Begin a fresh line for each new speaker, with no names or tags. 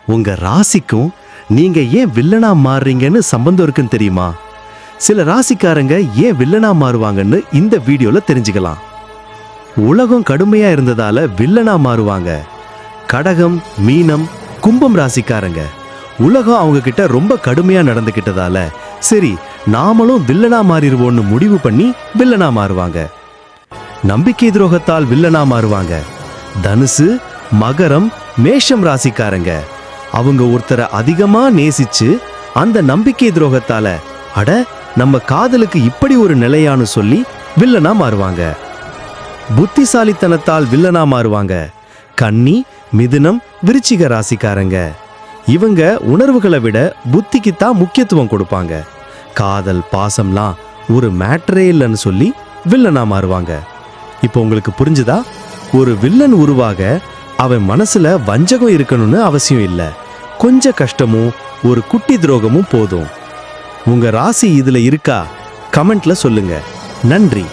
உங்க ராசிக்கும் நீங்க ஏன் வில்லனா மாறுறீங்கன்னு சம்பந்தம் இருக்குன்னு தெரியுமா? சில ராசிக்காரங்க ஏன் வில்லனா மாறுவாங்கன்னு இந்த வீடியோல தெரிஞ்சுக்கலாம். உலகம் கடுமையா இருந்ததால வில்லனா மாறுவாங்க. கடகம், மீனம், கும்பம் ராசிக்காரங்க உலகம் அவங்க கிட்ட ரொம்ப கடுமையா நடந்துகிட்டதால சரி நாமளும் வில்லனா மாறிடுவோம்னு முடிவு பண்ணி வில்லனா மாறுவாங்க. நம்பிக்கை துரோகத்தால் வில்லனா மாறுவாங்க. தனுசு, மகரம், மேஷம் ராசிக்காரங்க அவங்க ஒருத்தரை அதிகமா நேசிச்சு அந்த நம்பிக்கை துரோகத்தால அட நம்ம காதலுக்கு இப்படி ஒரு நிலையான்னு சொல்லி வில்லனா மாறுவாங்க. புத்திசாலித்தனத்தால் வில்லனா மாறுவாங்க. கன்னி, மிதுனம், விருச்சிக ராசிக்காரங்க இவங்க உணர்வுகளை விட புத்திக்கு தான் முக்கியத்துவம் கொடுப்பாங்க. காதல், பாசம்லாம் ஒரு மேட்டரே இல்லைன்னு சொல்லி வில்லனா மாறுவாங்க. இப்போ உங்களுக்கு புரிஞ்சுதா? ஒரு வில்லன் உருவாக அவன் மனசுல வஞ்சகம் இருக்கணும்னு அவசியம் இல்லை. கொஞ்சம் கஷ்டமும் ஒரு குட்டி துரோகமும் போதும். உங்க ராசி இதுல இருக்கா? கமெண்ட்ல சொல்லுங்க. நன்றி.